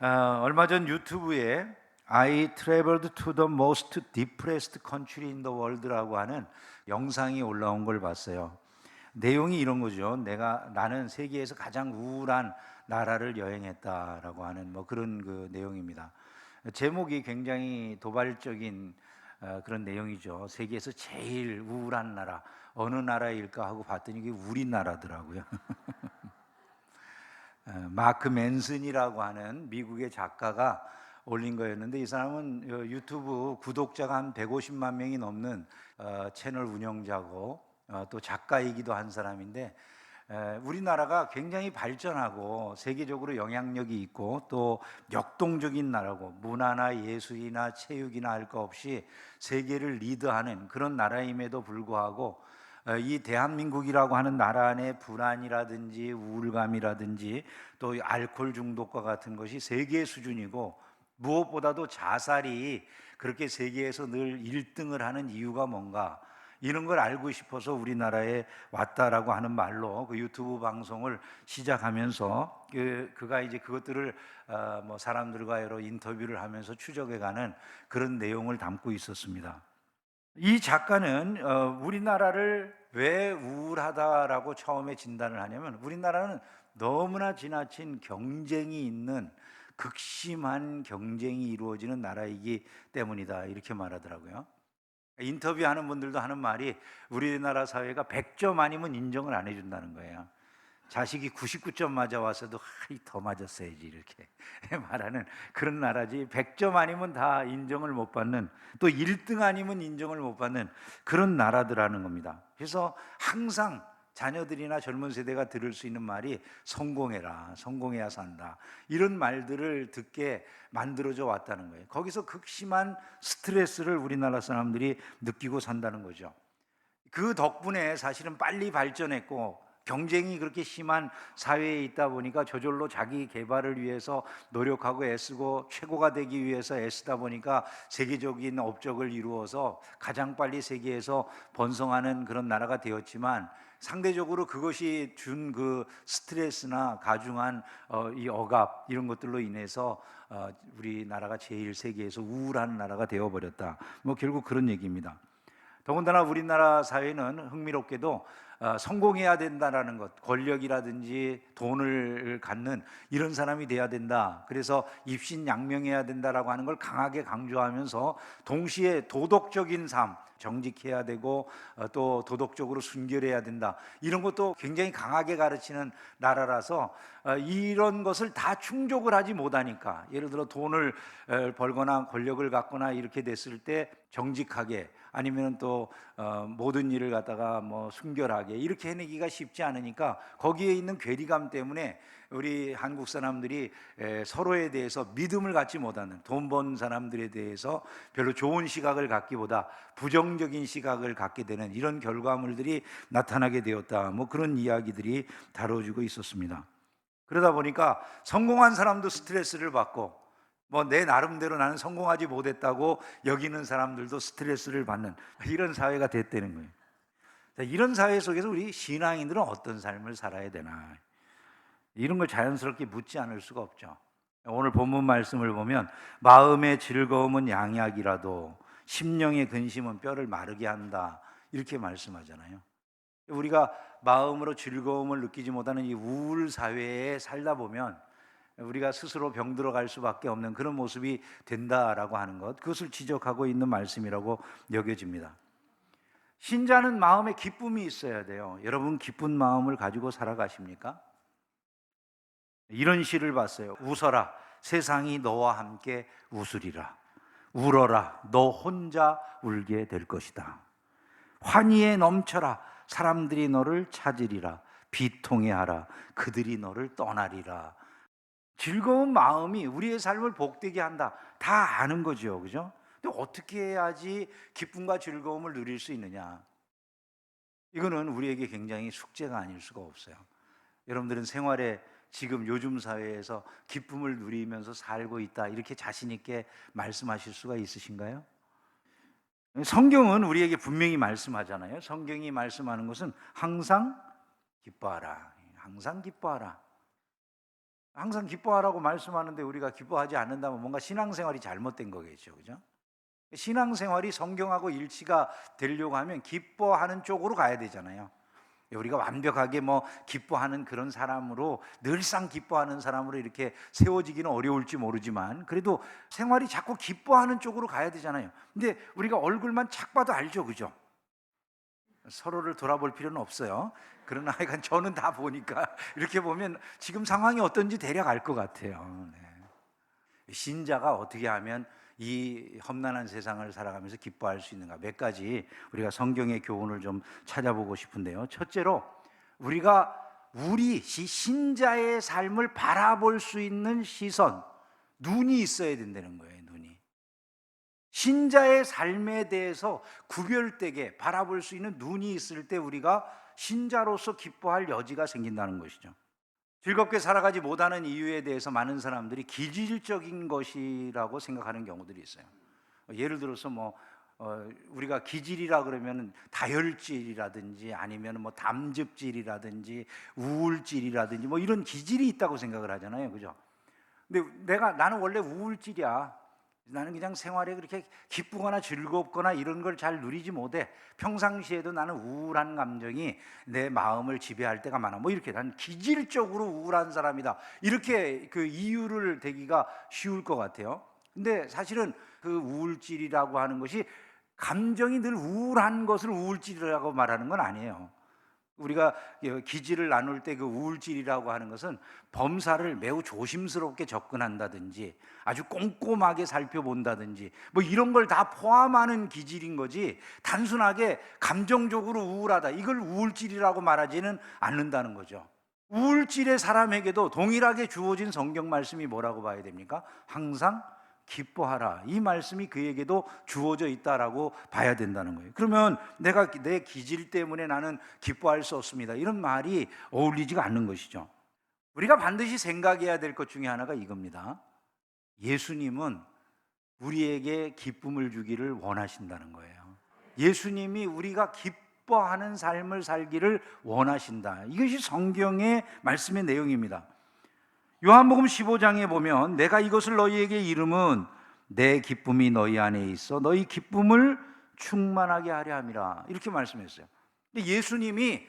얼마 전 유튜브에 I traveled to the most depressed country in the world라고 하는 영상이 올라온 걸 봤어요. 내용이 이런 거죠. 나는 세계에서 가장 우울한 나라를 여행했다라고 하는 뭐 그런 그 내용입니다. 제목이 굉장히 도발적인 그런 내용이죠. 세계에서 제일 우울한 나라 어느 나라일까 하고 봤더니 이게 우리나라더라고요. 마크 맨슨이라고 하는 미국의 작가가 올린 거였는데, 이 사람은 유튜브 구독자가 한 150만 명이 넘는 채널 운영자고 또 작가이기도 한 사람인데, 우리나라가 굉장히 발전하고 세계적으로 영향력이 있고 또 역동적인 나라고, 문화나 예술이나 체육이나 할 거 없이 세계를 리드하는 그런 나라임에도 불구하고 이 대한민국이라고 하는 나라 안에 불안이라든지 우울감이라든지 또 알코올 중독과 같은 것이 세계 수준이고, 무엇보다도 자살이 그렇게 세계에서 늘 1등을 하는 이유가 뭔가, 이런 걸 알고 싶어서 우리나라에 왔다라고 하는 말로 그 유튜브 방송을 시작하면서 그가 이제 그것들을 뭐 사람들과 여러 인터뷰를 하면서 추적해가는 그런 내용을 담고 있었습니다. 이 작가는 우리나라를 왜 우울하다라고 처음에 진단을 하냐면, 우리나라는 너무나 지나친 경쟁이 있는, 극심한 경쟁이 이루어지는 나라이기 때문이다, 이렇게 말하더라고요. 인터뷰하는 분들도 하는 말이, 우리나라 사회가 100점 아니면 인정을 안 해준다는 거예요. 자식이 99점 맞아왔어도 더 맞았어야지 이렇게 말하는 그런 나라지, 100점 아니면 다 인정을 못 받는, 또 1등 아니면 인정을 못 받는 그런 나라더라는 겁니다. 그래서 항상 자녀들이나 젊은 세대가 들을 수 있는 말이 성공해라, 성공해야 산다, 이런 말들을 듣게 만들어져 왔다는 거예요. 거기서 극심한 스트레스를 우리나라 사람들이 느끼고 산다는 거죠. 그 덕분에 사실은 빨리 발전했고, 경쟁이 그렇게 심한 사회에 있다 보니까 저절로 자기 개발을 위해서 노력하고 애쓰고 최고가 되기 위해서 애쓰다 보니까 세계적인 업적을 이루어서 가장 빨리 세계에서 번성하는 그런 나라가 되었지만, 상대적으로 그것이 준 그 스트레스나 가중한 이 억압, 이런 것들로 인해서 우리나라가 제일 세계에서 우울한 나라가 되어버렸다, 뭐 결국 그런 얘기입니다. 더군다나 우리나라 사회는 흥미롭게도 성공해야 된다라는 것, 권력이라든지 돈을 갖는 이런 사람이 돼야 된다, 그래서 입신양명해야 된다라고 하는 걸 강하게 강조하면서, 동시에 도덕적인 삶, 정직해야 되고 또 도덕적으로 순결해야 된다, 이런 것도 굉장히 강하게 가르치는 나라라서 이런 것을 다 충족을 하지 못하니까, 예를 들어 돈을 벌거나 권력을 갖거나 이렇게 됐을 때 정직하게, 아니면 또 모든 일을 갖다가 뭐 순결하게 이렇게 해내기가 쉽지 않으니까, 거기에 있는 괴리감 때문에 우리 한국 사람들이 서로에 대해서 믿음을 갖지 못하는, 돈 번 사람들에 대해서 별로 좋은 시각을 갖기보다 부정적인 시각을 갖게 되는 이런 결과물들이 나타나게 되었다, 뭐 그런 이야기들이 다뤄지고 있었습니다. 그러다 보니까 성공한 사람도 스트레스를 받고, 뭐 내 나름대로 나는 성공하지 못했다고 여기는 사람들도 스트레스를 받는 이런 사회가 됐다는 거예요. 자, 이런 사회 속에서 우리 신앙인들은 어떤 삶을 살아야 되나, 이런 걸 자연스럽게 묻지 않을 수가 없죠. 오늘 본문 말씀을 보면, 마음의 즐거움은 양약이라도 심령의 근심은 뼈를 마르게 한다, 이렇게 말씀하잖아요. 우리가 마음으로 즐거움을 느끼지 못하는 이 우울 사회에 살다 보면 우리가 스스로 병들어 갈 수밖에 없는 그런 모습이 된다라고 하는 것, 그것을 지적하고 있는 말씀이라고 여겨집니다. 신자는 마음에 기쁨이 있어야 돼요. 여러분, 기쁜 마음을 가지고 살아가십니까? 이런 시를 봤어요. 웃어라, 세상이 너와 함께 웃으리라. 울어라, 너 혼자 울게 될 것이다. 환희에 넘쳐라, 사람들이 너를 찾으리라. 비통해하라, 그들이 너를 떠나리라. 즐거운 마음이 우리의 삶을 복되게 한다, 다 아는 거죠, 그죠? 근데 어떻게 해야지 기쁨과 즐거움을 누릴 수 있느냐? 이거는 우리에게 굉장히 숙제가 아닐 수가 없어요. 여러분들은 생활에 지금 요즘 사회에서 기쁨을 누리면서 살고 있다, 이렇게 자신 있게 말씀하실 수가 있으신가요? 성경은 우리에게 분명히 말씀하잖아요. 성경이 말씀하는 것은 항상 기뻐하라, 항상 기뻐하라. 항상 기뻐하라고 말씀하는데 우리가 기뻐하지 않는다면 뭔가 신앙생활이 잘못된 거겠죠, 그죠? 신앙생활이 성경하고 일치가 되려고 하면 기뻐하는 쪽으로 가야 되잖아요. 우리가 완벽하게 뭐 기뻐하는 그런 사람으로, 늘상 기뻐하는 사람으로 이렇게 세워지기는 어려울지 모르지만 그래도 생활이 자꾸 기뻐하는 쪽으로 가야 되잖아요. 근데 우리가 얼굴만 착 봐도 알죠, 그죠? 서로를 돌아볼 필요는 없어요. 그러나 하여간 저는 다 보니까 이렇게 보면 지금 상황이 어떤지 대략 알 것 같아요. 네. 신자가 어떻게 하면 이 험난한 세상을 살아가면서 기뻐할 수 있는가, 몇 가지 우리가 성경의 교훈을 좀 찾아보고 싶은데요. 첫째로, 우리가 우리 신자의 삶을 바라볼 수 있는 시선, 눈이 있어야 된다는 거예요. 눈이 신자의 삶에 대해서 구별되게 바라볼 수 있는 눈이 있을 때 우리가 신자로서 기뻐할 여지가 생긴다는 것이죠. 즐겁게 살아가지 못하는 이유에 대해서 많은 사람들이 기질적인 것이라고 생각하는 경우들이 있어요. 예를 들어서 우리가 기질이라 그러면 다혈질이라든지 아니면 담즙질이라든지 우울질이라든지 이런 기질이 있다고 생각을 하잖아요, 그죠? 근데 나는 원래 우울질이야. 나는 그냥 생활에 그렇게 기쁘거나 즐겁거나 이런 걸 잘 누리지 못해. 평상시에도 나는 우울한 감정이 내 마음을 지배할 때가 많아. 이렇게 난 기질적으로 우울한 사람이다. 이렇게 그 이유를 대기가 쉬울 것 같아요. 근데 사실은 그 우울질이라고 하는 것이 감정이 늘 우울한 것을 우울질이라고 말하는 건 아니에요. 우리가 기질을 나눌 때 그 우울질이라고 하는 것은 범사를 매우 조심스럽게 접근한다든지 아주 꼼꼼하게 살펴본다든지 이런 걸 다 포함하는 기질인 거지, 단순하게 감정적으로 우울하다 이걸 우울질이라고 말하지는 않는다는 거죠. 우울질의 사람에게도 동일하게 주어진 성경 말씀이 뭐라고 봐야 됩니까? 항상 기뻐하라, 이 말씀이 그에게도 주어져 있다라고 봐야 된다는 거예요. 그러면 내가 내 기질 때문에 나는 기뻐할 수 없습니다, 이런 말이 어울리지가 않는 것이죠. 우리가 반드시 생각해야 될 것 중에 하나가 이겁니다. 예수님은 우리에게 기쁨을 주기를 원하신다는 거예요. 예수님이 우리가 기뻐하는 삶을 살기를 원하신다. 이것이 성경의 말씀의 내용입니다. 요한복음 15장에 보면 내가 이것을 너희에게 이름은 내 기쁨이 너희 안에 있어 너희 기쁨을 충만하게 하려 함이라, 이렇게 말씀했어요. 근데 예수님이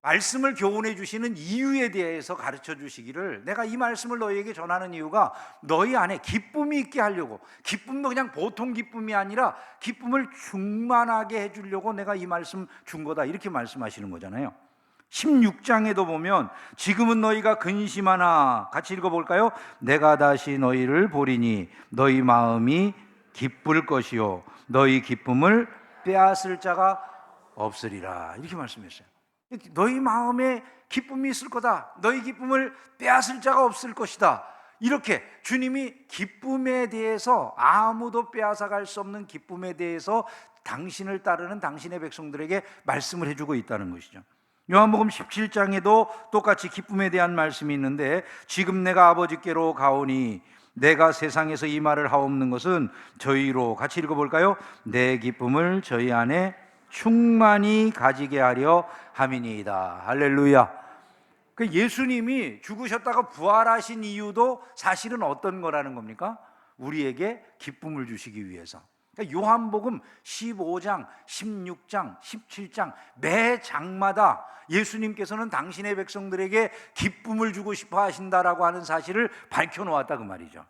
말씀을 교훈해 주시는 이유에 대해서 가르쳐 주시기를, 내가 이 말씀을 너희에게 전하는 이유가 너희 안에 기쁨이 있게 하려고, 기쁨도 그냥 보통 기쁨이 아니라 기쁨을 충만하게 해주려고 내가 이 말씀 준 거다, 이렇게 말씀하시는 거잖아요. 16장에도 보면 지금은 너희가 근심하나, 같이 읽어볼까요? 내가 다시 너희를 보리니 너희 마음이 기쁠 것이요 너희 기쁨을 빼앗을 자가 없으리라, 이렇게 말씀했어요. 너희 마음에 기쁨이 있을 거다, 너희 기쁨을 빼앗을 자가 없을 것이다, 이렇게 주님이 기쁨에 대해서, 아무도 빼앗아갈 수 없는 기쁨에 대해서 당신을 따르는 당신의 백성들에게 말씀을 해주고 있다는 것이죠. 요한복음 17장에도 똑같이 기쁨에 대한 말씀이 있는데, 지금 내가 아버지께로 가오니 내가 세상에서 이 말을 하옵는 것은 저희로, 같이 읽어볼까요? 내 기쁨을 저희 안에 충만히 가지게 하려 함이니이다. 할렐루야. 그 예수님이 죽으셨다가 부활하신 이유도 사실은 어떤 거라는 겁니까? 우리에게 기쁨을 주시기 위해서. 그러니까 요한복음 15장, 16장, 17장 매 장마다 예수님께서는 당신의 백성들에게 기쁨을 주고 싶어 하신다라고 하는 사실을 밝혀놓았다, 그 말이죠.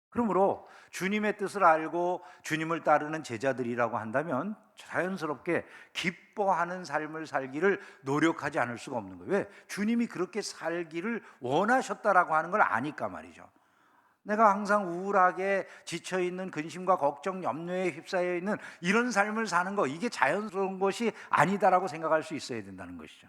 그러므로 주님의 뜻을 알고 주님을 따르는 제자들이라고 한다면 자연스럽게 기뻐하는 삶을 살기를 노력하지 않을 수가 없는 거예요. 왜? 주님이 그렇게 살기를 원하셨다라고 하는 걸 아니까 말이죠. 내가 항상 우울하게 지쳐있는, 근심과 걱정, 염려에 휩싸여 있는 이런 삶을 사는 거, 이게 자연스러운 것이 아니다라고 생각할 수 있어야 된다는 것이죠.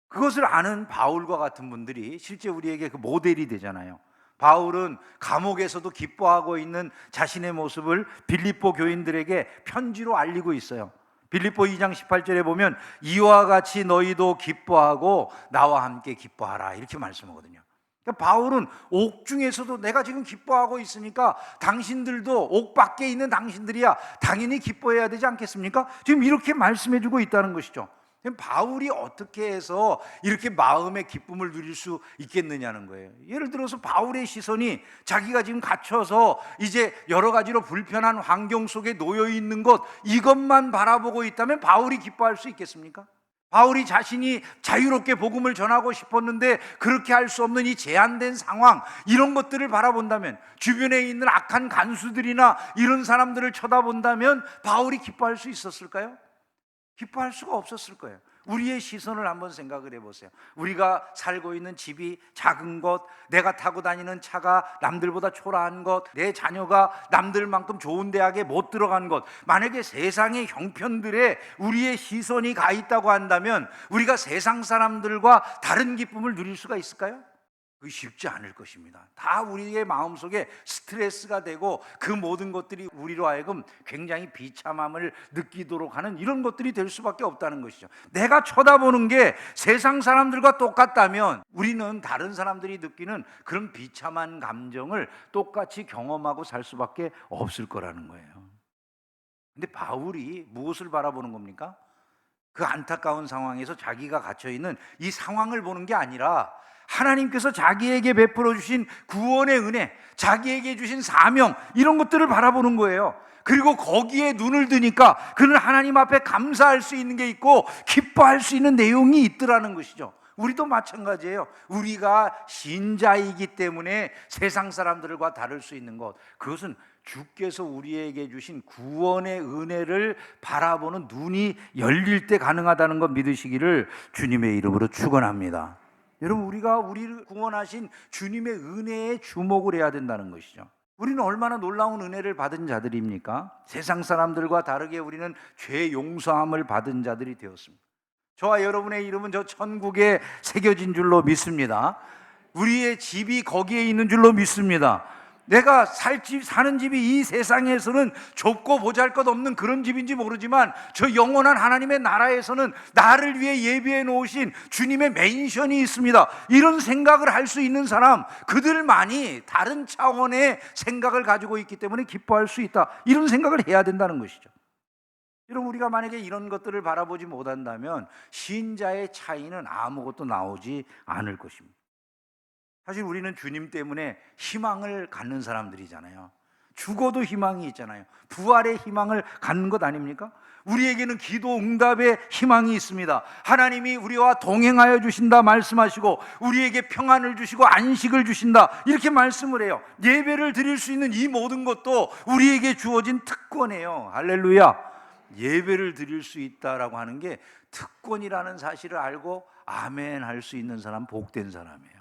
그것을 아는 바울과 같은 분들이 실제 우리에게 그 모델이 되잖아요. 바울은 감옥에서도 기뻐하고 있는 자신의 모습을 빌립보 교인들에게 편지로 알리고 있어요. 빌립보 2장 18절에 보면 이와 같이 너희도 기뻐하고 나와 함께 기뻐하라, 이렇게 말씀하거든요. 그러니까 바울은 옥 중에서도 내가 지금 기뻐하고 있으니까 당신들도, 옥 밖에 있는 당신들이야 당연히 기뻐해야 되지 않겠습니까? 지금 이렇게 말씀해 주고 있다는 것이죠. 그럼 바울이 어떻게 해서 이렇게 마음의 기쁨을 누릴 수 있겠느냐는 거예요. 예를 들어서 바울의 시선이 자기가 지금 갇혀서 이제 여러 가지로 불편한 환경 속에 놓여 있는 것, 이것만 바라보고 있다면 바울이 기뻐할 수 있겠습니까? 바울이 자신이 자유롭게 복음을 전하고 싶었는데 그렇게 할 수 없는 이 제한된 상황, 이런 것들을 바라본다면, 주변에 있는 악한 간수들이나 이런 사람들을 쳐다본다면 바울이 기뻐할 수 있었을까요? 기뻐할 수가 없었을 거예요. 우리의 시선을 한번 생각을 해보세요. 우리가 살고 있는 집이 작은 것, 내가 타고 다니는 차가 남들보다 초라한 것, 내 자녀가 남들만큼 좋은 대학에 못 들어간 것, 만약에 세상의 형편들에 우리의 시선이 가 있다고 한다면 우리가 세상 사람들과 다른 기쁨을 누릴 수가 있을까요? 그게 쉽지 않을 것입니다. 다 우리의 마음속에 스트레스가 되고 그 모든 것들이 우리로 하여금 굉장히 비참함을 느끼도록 하는 이런 것들이 될 수밖에 없다는 것이죠. 내가 쳐다보는 게 세상 사람들과 똑같다면 우리는 다른 사람들이 느끼는 그런 비참한 감정을 똑같이 경험하고 살 수밖에 없을 거라는 거예요. 근데 바울이 무엇을 바라보는 겁니까? 그 안타까운 상황에서 자기가 갇혀있는 이 상황을 보는 게 아니라 하나님께서 자기에게 베풀어 주신 구원의 은혜, 자기에게 주신 사명, 이런 것들을 바라보는 거예요. 그리고 거기에 눈을 드니까 그는 하나님 앞에 감사할 수 있는 게 있고 기뻐할 수 있는 내용이 있더라는 것이죠. 우리도 마찬가지예요. 우리가 신자이기 때문에 세상 사람들과 다를 수 있는 것, 그것은 주께서 우리에게 주신 구원의 은혜를 바라보는 눈이 열릴 때 가능하다는 것 믿으시기를 주님의 이름으로 축원합니다. 여러분, 우리가 우리를 구원하신 주님의 은혜에 주목을 해야 된다는 것이죠. 우리는 얼마나 놀라운 은혜를 받은 자들입니까? 세상 사람들과 다르게 우리는 죄 용서함을 받은 자들이 되었습니다. 저와 여러분의 이름은 저 천국에 새겨진 줄로 믿습니다. 우리의 집이 거기에 있는 줄로 믿습니다. 내가 사는 집이 이 세상에서는 좁고 보잘것없는 그런 집인지 모르지만 저 영원한 하나님의 나라에서는 나를 위해 예비해 놓으신 주님의 맨션이 있습니다. 이런 생각을 할 수 있는 사람, 그들만이 다른 차원의 생각을 가지고 있기 때문에 기뻐할 수 있다, 이런 생각을 해야 된다는 것이죠. 여러분, 우리가 만약에 이런 것들을 바라보지 못한다면 신자의 차이는 아무것도 나오지 않을 것입니다. 사실 우리는 주님 때문에 희망을 갖는 사람들이잖아요. 죽어도 희망이 있잖아요. 부활의 희망을 갖는 것 아닙니까? 우리에게는 기도 응답의 희망이 있습니다. 하나님이 우리와 동행하여 주신다 말씀하시고 우리에게 평안을 주시고 안식을 주신다, 이렇게 말씀을 해요. 예배를 드릴 수 있는 이 모든 것도 우리에게 주어진 특권이에요. 할렐루야. 예배를 드릴 수 있다라고 하는 게 특권이라는 사실을 알고 아멘 할 수 있는 사람, 복된 사람이에요.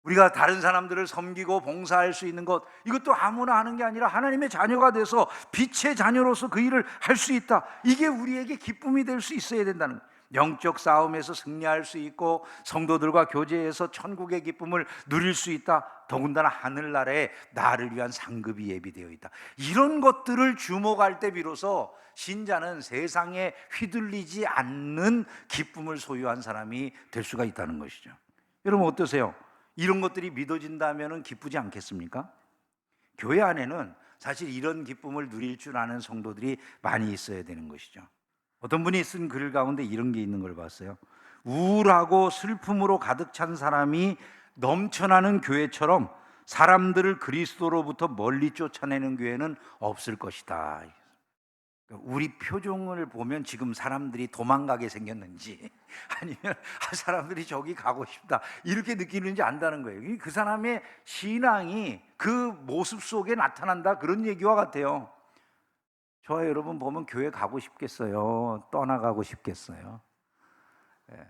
우리가 다른 사람들을 섬기고 봉사할 수 있는 것, 이것도 아무나 하는 게 아니라 하나님의 자녀가 돼서 빛의 자녀로서 그 일을 할 수 있다, 이게 우리에게 기쁨이 될 수 있어야 된다는 거예요. 영적 싸움에서 승리할 수 있고 성도들과 교제해서 천국의 기쁨을 누릴 수 있다, 더군다나 하늘나라에 나를 위한 상급이 예비되어 있다, 이런 것들을 주목할 때 비로소 신자는 세상에 휘둘리지 않는 기쁨을 소유한 사람이 될 수가 있다는 것이죠. 여러분 어떠세요? 이런 것들이 믿어진다면 기쁘지 않겠습니까? 교회 안에는 사실 이런 기쁨을 누릴 줄 아는 성도들이 많이 있어야 되는 것이죠. 어떤 분이 쓴 글 가운데 이런 게 있는 걸 봤어요. 우울하고 슬픔으로 가득 찬 사람이 넘쳐나는 교회처럼 사람들을 그리스도로부터 멀리 쫓아내는 교회는 없을 것이다. 우리 표정을 보면 지금 사람들이 도망가게 생겼는지 아니면 사람들이 저기 가고 싶다 이렇게 느끼는지 안다는 거예요. 그 사람의 신앙이 그 모습 속에 나타난다, 그런 얘기와 같아요. 저와 여러분 보면 교회 가고 싶겠어요? 떠나가고 싶겠어요? 네.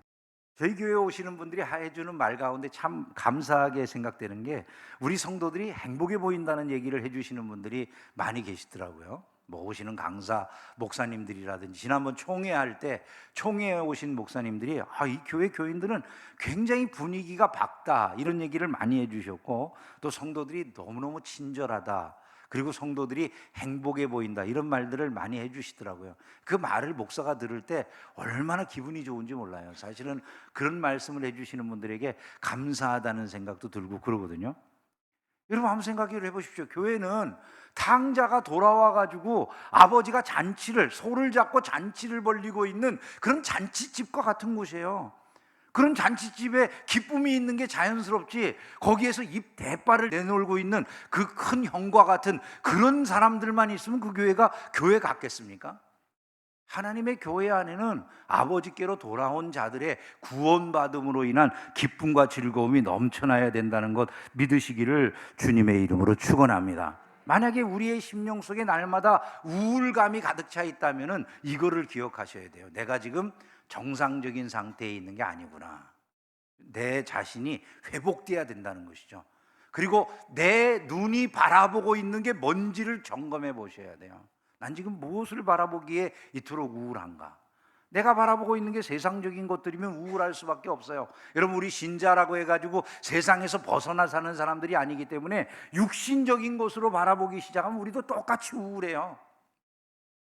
저희 교회에 오시는 분들이 해주는 말 가운데 참 감사하게 생각되는 게, 우리 성도들이 행복해 보인다는 얘기를 해주시는 분들이 많이 계시더라고요. 뭐 오시는 강사 목사님들이라든지, 지난번 총회할 때 총회에 오신 목사님들이 이 교회 교인들은 굉장히 분위기가 밝다, 이런 얘기를 많이 해주셨고, 또 성도들이 너무너무 친절하다, 그리고 성도들이 행복해 보인다, 이런 말들을 많이 해주시더라고요. 그 말을 목사가 들을 때 얼마나 기분이 좋은지 몰라요. 사실은 그런 말씀을 해주시는 분들에게 감사하다는 생각도 들고 그러거든요. 여러분 한번 생각을 해보십시오. 교회는 탕자가 돌아와 가지고 아버지가 잔치를, 소를 잡고 잔치를 벌리고 있는 그런 잔치집과 같은 곳이에요. 그런 잔치집에 기쁨이 있는 게 자연스럽지, 거기에서 입 대빨을 내놀고 있는 그 큰 형과 같은 그런 사람들만 있으면 그 교회가 교회 같겠습니까? 하나님의 교회 안에는 아버지께로 돌아온 자들의 구원받음으로 인한 기쁨과 즐거움이 넘쳐나야 된다는 것 믿으시기를 주님의 이름으로 축원합니다. 만약에 우리의 심령 속에 날마다 우울감이 가득 차 있다면 이거를 기억하셔야 돼요. 내가 지금 정상적인 상태에 있는 게 아니구나. 내 자신이 회복돼야 된다는 것이죠. 그리고 내 눈이 바라보고 있는 게 뭔지를 점검해 보셔야 돼요. 난 지금 무엇을 바라보기에 이토록 우울한가? 내가 바라보고 있는 게 세상적인 것들이면 우울할 수밖에 없어요. 여러분, 우리 신자라고 해가지고 세상에서 벗어나 사는 사람들이 아니기 때문에 육신적인 것으로 바라보기 시작하면 우리도 똑같이 우울해요.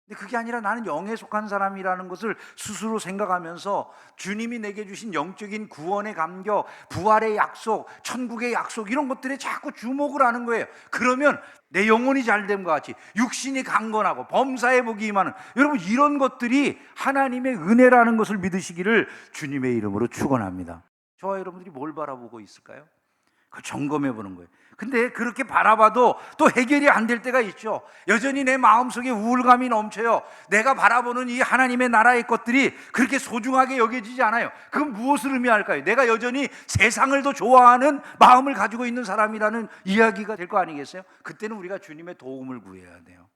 근데 그게 아니라 나는 영에 속한 사람이라는 것을 스스로 생각하면서 주님이 내게 주신 영적인 구원의 감격, 부활의 약속, 천국의 약속, 이런 것들에 자꾸 주목을 하는 거예요. 그러면 내 영혼이 잘됨과 같이 육신이 강건하고 범사에 복이 임하는, 여러분 이런 것들이 하나님의 은혜라는 것을 믿으시기를 주님의 이름으로 축원합니다. 저와 여러분들이 뭘 바라보고 있을까요? 그 점검해 보는 거예요. 근데 그렇게 바라봐도 또 해결이 안 될 때가 있죠. 여전히 내 마음속에 우울감이 넘쳐요. 내가 바라보는 이 하나님의 나라의 것들이 그렇게 소중하게 여겨지지 않아요. 그건 무엇을 의미할까요? 내가 여전히 세상을 더 좋아하는 마음을 가지고 있는 사람이라는 이야기가 될 거 아니겠어요? 그때는 우리가 주님의 도움을 구해야 돼요.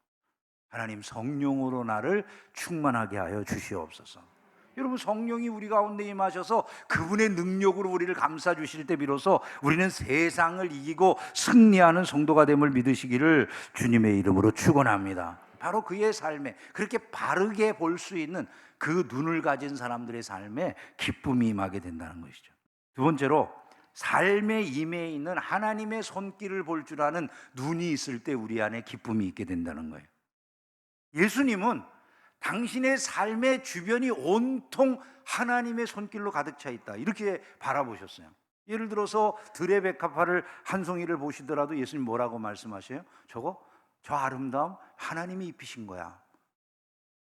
하나님, 성령으로 나를 충만하게 하여 주시옵소서. 여러분, 성령이 우리 가운데 임하셔서 그분의 능력으로 우리를 감싸 주실 때 비로소 우리는 세상을 이기고 승리하는 성도가 됨을 믿으시기를 주님의 이름으로 축원합니다. 바로 그의 삶에, 그렇게 바르게 볼 수 있는 그 눈을 가진 사람들의 삶에 기쁨이 임하게 된다는 것이죠. 두 번째로, 삶의 임에 있는 하나님의 손길을 볼 줄 아는 눈이 있을 때 우리 안에 기쁨이 있게 된다는 거예요. 예수님은 당신의 삶의 주변이 온통 하나님의 손길로 가득 차 있다, 이렇게 바라보셨어요. 예를 들어서 들의 백합화를 한 송이를 보시더라도 예수님 뭐라고 말씀하셔요? 저 아름다움 하나님이 입히신 거야.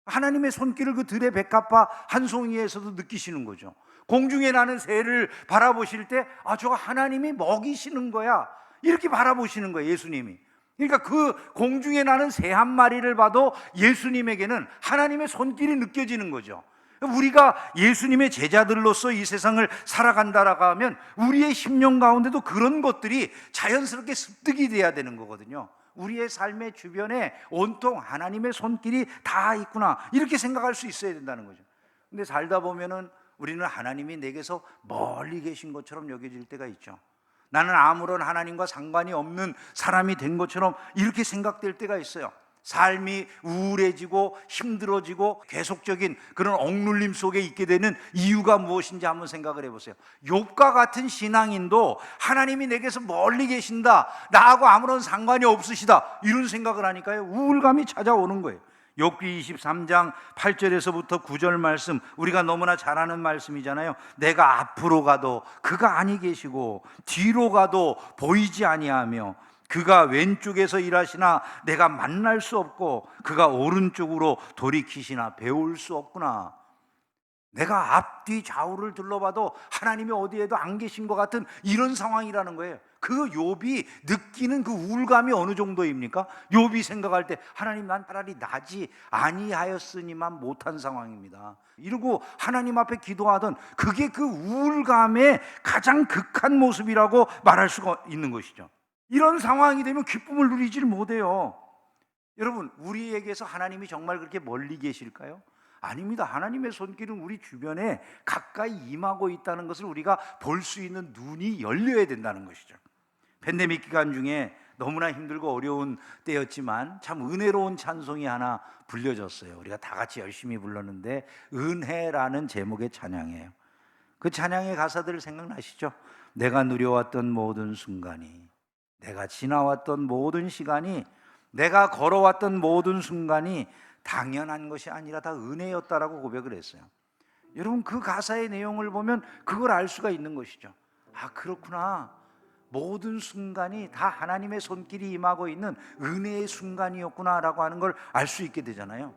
하나님의 손길을 그 들의 백합화 한 송이에서도 느끼시는 거죠. 공중에 나는 새를 바라보실 때 저거 하나님이 먹이시는 거야, 이렇게 바라보시는 거예요, 예수님이. 그러니까 그 공중에 나는 새 한 마리를 봐도 예수님에게는 하나님의 손길이 느껴지는 거죠. 우리가 예수님의 제자들로서 이 세상을 살아간다라고 하면 우리의 심령 가운데도 그런 것들이 자연스럽게 습득이 돼야 되는 거거든요. 우리의 삶의 주변에 온통 하나님의 손길이 다 있구나, 이렇게 생각할 수 있어야 된다는 거죠. 근데 살다 보면은 우리는 하나님이 내게서 멀리 계신 것처럼 여겨질 때가 있죠. 나는 아무런 하나님과 상관이 없는 사람이 된 것처럼 이렇게 생각될 때가 있어요. 삶이 우울해지고 힘들어지고 계속적인 그런 억눌림 속에 있게 되는 이유가 무엇인지 한번 생각을 해보세요. 욥과 같은 신앙인도 하나님이 내게서 멀리 계신다, 나하고 아무런 상관이 없으시다, 이런 생각을 하니까요, 우울감이 찾아오는 거예요. 욥기 23장 8절에서부터 9절 말씀, 우리가 너무나 잘 아는 말씀이잖아요. 내가 앞으로 가도 그가 아니 계시고 뒤로 가도 보이지 아니하며 그가 왼쪽에서 일하시나 내가 만날 수 없고 그가 오른쪽으로 돌이키시나 배울 수 없구나. 내가 앞뒤 좌우를 둘러봐도 하나님이 어디에도 안 계신 것 같은 이런 상황이라는 거예요. 그 욥이 느끼는 그 우울감이 어느 정도입니까? 욥이 생각할 때 하나님, 난 차라리 나지 아니하였으니만 못한 상황입니다, 이러고 하나님 앞에 기도하던 그게 그 우울감의 가장 극한 모습이라고 말할 수가 있는 것이죠. 이런 상황이 되면 기쁨을 누리지를 못해요. 여러분, 우리에게서 하나님이 정말 그렇게 멀리 계실까요? 아닙니다. 하나님의 손길은 우리 주변에 가까이 임하고 있다는 것을 우리가 볼 수 있는 눈이 열려야 된다는 것이죠. 팬데믹 기간 중에 너무나 힘들고 어려운 때였지만 참 은혜로운 찬송이 하나 불려졌어요. 우리가 다 같이 열심히 불렀는데 은혜라는 제목의 찬양이에요. 그 찬양의 가사들 생각나시죠? 내가 누려왔던 모든 순간이, 내가 지나왔던 모든 시간이, 내가 걸어왔던 모든 순간이 당연한 것이 아니라 다 은혜였다라고 고백을 했어요. 여러분, 그 가사의 내용을 보면 그걸 알 수가 있는 것이죠. 그렇구나. 모든 순간이 다 하나님의 손길이 임하고 있는 은혜의 순간이었구나라고 하는 걸 알 수 있게 되잖아요.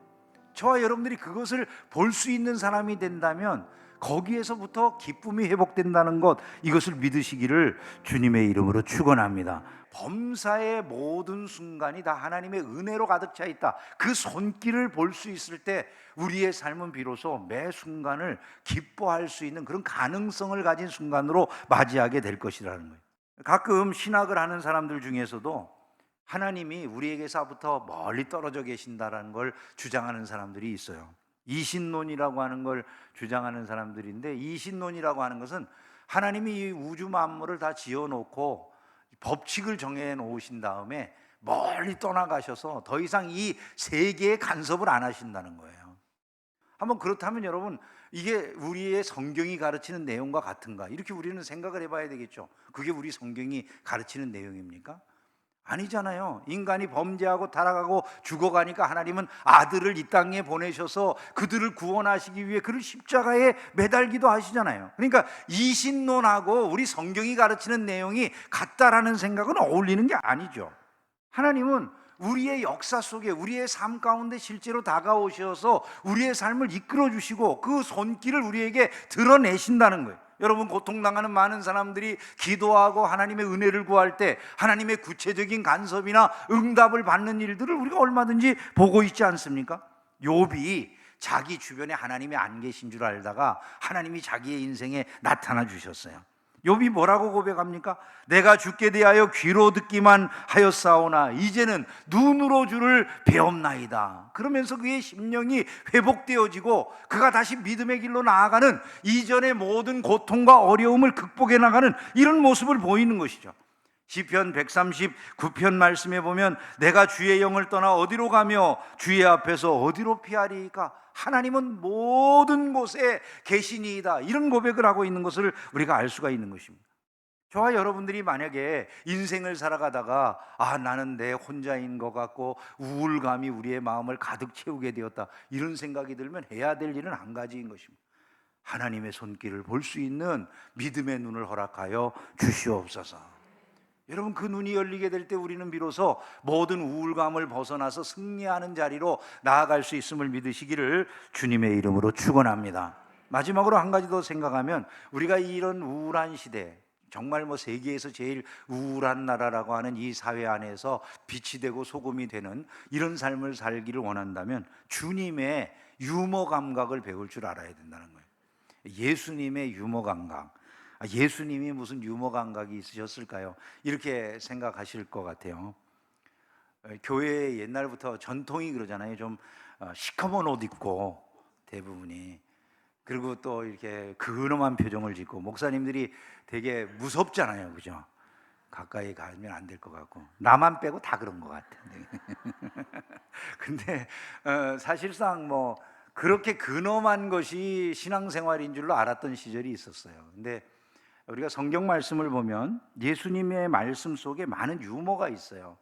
저와 여러분들이 그것을 볼 수 있는 사람이 된다면 거기에서부터 기쁨이 회복된다는 것, 이것을 믿으시기를 주님의 이름으로 축원합니다. 범사의 모든 순간이 다 하나님의 은혜로 가득 차 있다. 그 손길을 볼 수 있을 때 우리의 삶은 비로소 매 순간을 기뻐할 수 있는 그런 가능성을 가진 순간으로 맞이하게 될 것이라는 거예요. 가끔 신학을 하는 사람들 중에서도 하나님이 우리에게서부터 멀리 떨어져 계신다라는 걸 주장하는 사람들이 있어요. 이신론이라고 하는 걸 주장하는 사람들인데, 이신론이라고 하는 것은 하나님이 이 우주 만물을 다 지어놓고 법칙을 정해 놓으신 다음에 멀리 떠나가셔서 더 이상 이 세계에 간섭을 안 하신다는 거예요. 한번 그렇다면 여러분, 이게 우리의 성경이 가르치는 내용과 같은가? 이렇게 우리는 생각을 해봐야 되겠죠. 그게 우리 성경이 가르치는 내용입니까? 아니잖아요. 인간이 범죄하고 타락하고 죽어가니까 하나님은 아들을 이 땅에 보내셔서 그들을 구원하시기 위해 그를 십자가에 매달기도 하시잖아요. 그러니까 이신론하고 우리 성경이 가르치는 내용이 같다라는 생각은 어울리는 게 아니죠. 하나님은 우리의 역사 속에, 우리의 삶 가운데 실제로 다가오셔서 우리의 삶을 이끌어 주시고 그 손길을 우리에게 드러내신다는 거예요. 여러분, 고통당하는 많은 사람들이 기도하고 하나님의 은혜를 구할 때 하나님의 구체적인 간섭이나 응답을 받는 일들을 우리가 얼마든지 보고 있지 않습니까? 욥이 자기 주변에 하나님이 안 계신 줄 알다가 하나님이 자기의 인생에 나타나 주셨어요. 욥이 뭐라고 고백합니까? 내가 주께 대하여 귀로 듣기만 하였사오나 이제는 눈으로 주를 배옵나이다. 그러면서 그의 심령이 회복되어지고 그가 다시 믿음의 길로 나아가는, 이전의 모든 고통과 어려움을 극복해 나가는 이런 모습을 보이는 것이죠. 시편 139편 말씀에 보면 내가 주의 영을 떠나 어디로 가며 주의 앞에서 어디로 피하리까? 하나님은 모든 곳에 계시니이다. 이런 고백을 하고 있는 것을 우리가 알 수가 있는 것입니다. 저와 여러분들이 만약에 인생을 살아가다가 나는 내 혼자인 것 같고 우울감이 우리의 마음을 가득 채우게 되었다, 이런 생각이 들면 해야 될 일은 한 가지인 것입니다. 하나님의 손길을 볼 수 있는 믿음의 눈을 허락하여 주시옵소서. 여러분, 그 눈이 열리게 될 때 우리는 비로소 모든 우울감을 벗어나서 승리하는 자리로 나아갈 수 있음을 믿으시기를 주님의 이름으로 축원합니다. 마지막으로 한 가지 더 생각하면, 우리가 이런 우울한 시대, 정말 세계에서 제일 우울한 나라라고 하는 이 사회 안에서 빛이 되고 소금이 되는 이런 삶을 살기를 원한다면 주님의 유머 감각을 배울 줄 알아야 된다는 거예요. 예수님의 유머 감각. 예수님이 무슨 유머 감각이 있으셨을까요? 이렇게 생각하실 것 같아요. 교회 옛날부터 전통이 그러잖아요. 좀 시커먼 옷 입고 대부분이, 그리고 또 이렇게 근엄한 표정을 짓고, 목사님들이 되게 무섭잖아요, 그죠? 가까이 가면 안 될 것 같고, 나만 빼고 다 그런 것 같은데. 근데 사실상 그렇게 근엄한 것이 신앙생활인 줄로 알았던 시절이 있었어요. 근데 우리가 성경 말씀을 보면 예수님의 말씀 속에 많은 유머가 있어요.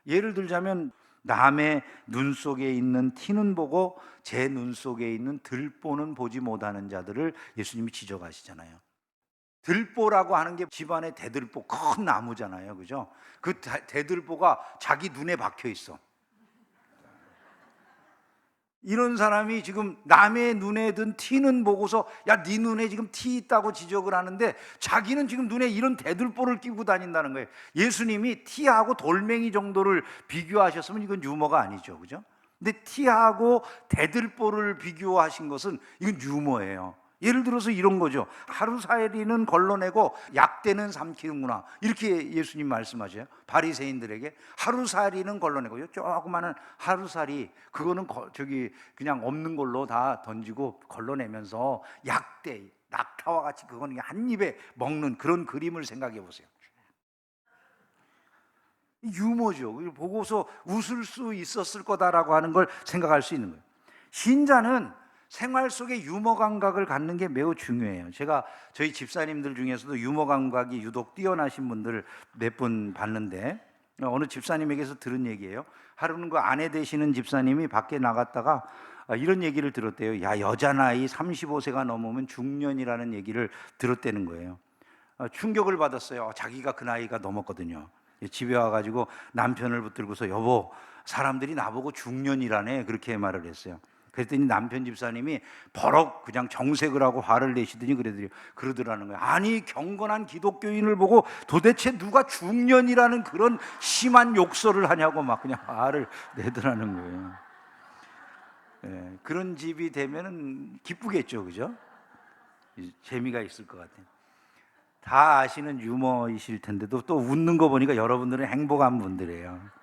예를 들자면, 남의 눈 속에 있는 티는 보고 제 눈 속에 있는 들보는 보지 못하는 자들을 예수님이 지적하시잖아요. 들보라고 하는 게 집안의 대들보, 큰 나무잖아요, 그죠? 그 대들보가 자기 눈에 박혀 있어. 이런 사람이 지금 남의 눈에 든 티는 보고서 야, 네 눈에 지금 티 있다고 지적을 하는데 자기는 지금 눈에 이런 대들보를 끼고 다닌다는 거예요. 예수님이 티하고 돌멩이 정도를 비교하셨으면 이건 유머가 아니죠, 그죠? 근데 티하고 대들보를 비교하신 것은 이건 유머예요. 예를 들어서 이런 거죠. 하루살이는 걸러내고 약대는 삼키는구나, 이렇게 예수님 말씀하셔요. 바리새인들에게 하루살이는 걸러내고, 조그마한 하루살이, 그거는 그냥 없는 걸로 다 던지고 걸러내면서 약대, 낙타와 같이 그거는 한 입에 먹는 그런 그림을 생각해 보세요. 유머죠. 보고서 웃을 수 있었을 거다라고 하는 걸 생각할 수 있는 거예요. 신자는 생활 속에 유머 감각을 갖는 게 매우 중요해요. 제가 저희 집사님들 중에서도 유머 감각이 유독 뛰어나신 분들을 몇 분 봤는데, 어느 집사님에게서 들은 얘기예요. 하루는 그 아내 되시는 집사님이 밖에 나갔다가 이런 얘기를 들었대요. 야, 여자 나이 35세가 넘으면 중년이라는 얘기를 들었다는 거예요. 충격을 받았어요. 자기가 그 나이가 넘었거든요. 집에 와가지고 남편을 붙들고서 여보, 사람들이 나보고 중년이라네, 그렇게 말을 했어요. 그랬더니 남편 집사님이 버럭 그냥 정색을 하고 화를 내시더니 그러더라는 거예요. 아니, 경건한 기독교인을 보고 도대체 누가 중년이라는 그런 심한 욕설을 하냐고 막 그냥 화를 내더라는 거예요. 예, 그런 집이 되면은 기쁘겠죠, 그죠? 재미가 있을 것 같아요. 다 아시는 유머이실 텐데도 또 웃는 거 보니까 여러분들은 행복한 분들이에요.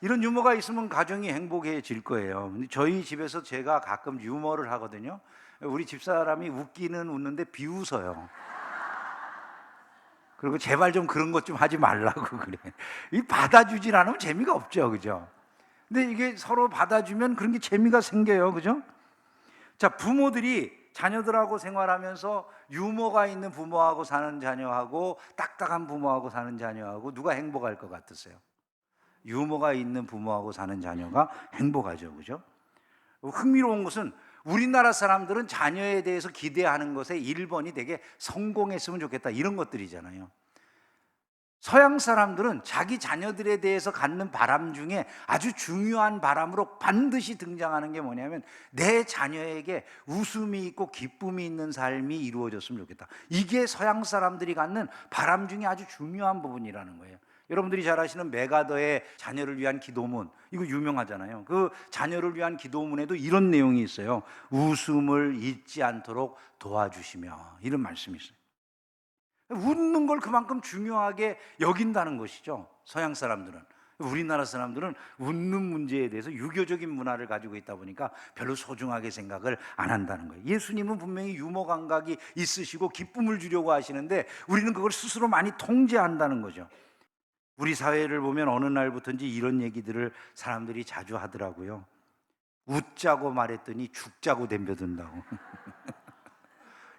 이런 유머가 있으면 가정이 행복해질 거예요. 근데 저희 집에서 제가 가끔 유머를 하거든요. 우리 집사람이 웃기는 웃는데 비웃어요. 그리고 제발 좀 그런 것 좀 하지 말라고 그래. 이 받아주질 않으면 재미가 없죠, 그죠? 근데 이게 서로 받아주면 그런 게 재미가 생겨요, 그죠? 자, 부모들이 자녀들하고 생활하면서 유머가 있는 부모하고 사는 자녀하고 딱딱한 부모하고 사는 자녀하고 누가 행복할 것 같으세요? 유머가 있는 부모하고 사는 자녀가 행복하죠, 그죠? 흥미로운 것은 우리나라 사람들은 자녀에 대해서 기대하는 것의 1번이 되게 성공했으면 좋겠다, 이런 것들이잖아요. 서양 사람들은 자기 자녀들에 대해서 갖는 바람 중에 아주 중요한 바람으로 반드시 등장하는 게 뭐냐면 내 자녀에게 웃음이 있고 기쁨이 있는 삶이 이루어졌으면 좋겠다. 이게 서양 사람들이 갖는 바람 중에 아주 중요한 부분이라는 거예요. 여러분들이 잘 아시는 메가더의 자녀를 위한 기도문, 이거 유명하잖아요. 그 자녀를 위한 기도문에도 이런 내용이 있어요. 웃음을 잊지 않도록 도와주시며, 이런 말씀이 있어요. 웃는 걸 그만큼 중요하게 여긴다는 것이죠, 서양 사람들은. 우리나라 사람들은 웃는 문제에 대해서 유교적인 문화를 가지고 있다 보니까 별로 소중하게 생각을 안 한다는 거예요. 예수님은 분명히 유머 감각이 있으시고 기쁨을 주려고 하시는데 우리는 그걸 스스로 많이 통제한다는 거죠. 우리 사회를 보면 어느 날부터인지 이런 얘기들을 사람들이 자주 하더라고요. 웃자고 말했더니 죽자고 덤벼든다고.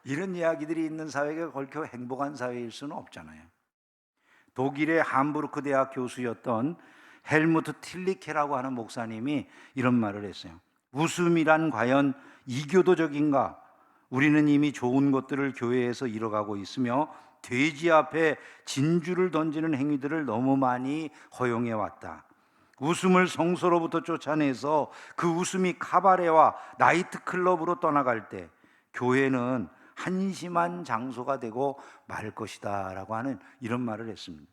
이런 이야기들이 있는 사회가 결코 행복한 사회일 수는 없잖아요. 독일의 함부르크 대학 교수였던 헬무트 틸리케라고 하는 목사님이 이런 말을 했어요. 웃음이란 과연 이교도적인가? 우리는 이미 좋은 것들을 교회에서 이뤄가고 있으며 돼지 앞에 진주를 던지는 행위들을 너무 많이 허용해 왔다. 웃음을 성소로부터 쫓아내서 그 웃음이 카바레와 나이트클럽으로 떠나갈 때 교회는 한심한 장소가 되고 말 것이다 라고 하는 이런 말을 했습니다.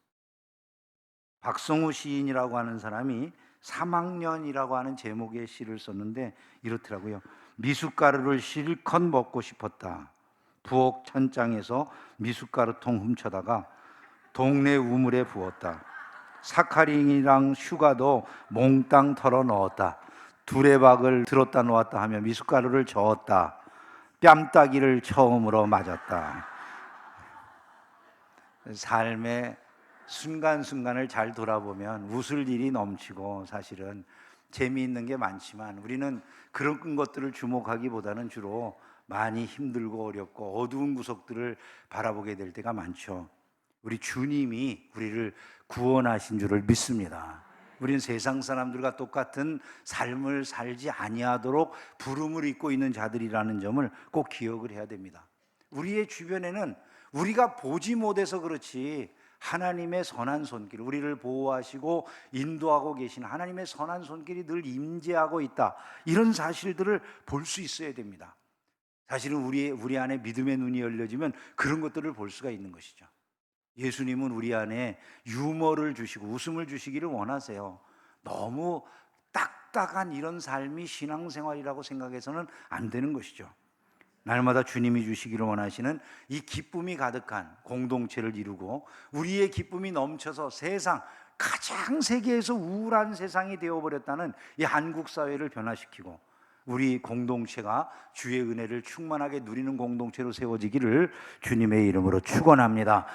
박성우 시인이라고 하는 사람이 3학년이라고 하는 제목의 시를 썼는데 이렇더라고요. 미숫가루를 실컷 먹고 싶었다. 부엌 천장에서 미숫가루통 훔쳐다가 동네 우물에 부었다. 사카린이랑 슈가도 몽땅 털어 넣었다. 두레박을 들었다 놓았다 하며 미숫가루를 저었다. 뺨따기를 처음으로 맞았다. 삶의 순간순간을 잘 돌아보면 웃을 일이 넘치고 사실은 재미있는 게 많지만 우리는 그런 것들을 주목하기보다는 주로 많이 힘들고 어렵고 어두운 구석들을 바라보게 될 때가 많죠. 우리 주님이 우리를 구원하신 줄을 믿습니다. 우리는 세상 사람들과 똑같은 삶을 살지 아니하도록 부름을 입고 있는 자들이라는 점을 꼭 기억을 해야 됩니다. 우리의 주변에는 우리가 보지 못해서 그렇지 하나님의 선한 손길, 우리를 보호하시고 인도하고 계신 하나님의 선한 손길이 늘 임재하고 있다, 이런 사실들을 볼 수 있어야 됩니다. 사실은 우리 안에 믿음의 눈이 열려지면 그런 것들을 볼 수가 있는 것이죠. 예수님은 우리 안에 유머를 주시고 웃음을 주시기를 원하세요. 너무 딱딱한 이런 삶이 신앙생활이라고 생각해서는 안 되는 것이죠. 날마다 주님이 주시기를 원하시는 이 기쁨이 가득한 공동체를 이루고 우리의 기쁨이 넘쳐서 가장 세계에서 우울한 세상이 되어버렸다는 이 한국 사회를 변화시키고 우리 공동체가 주의 은혜를 충만하게 누리는 공동체로 세워지기를 주님의 이름으로 축원합니다.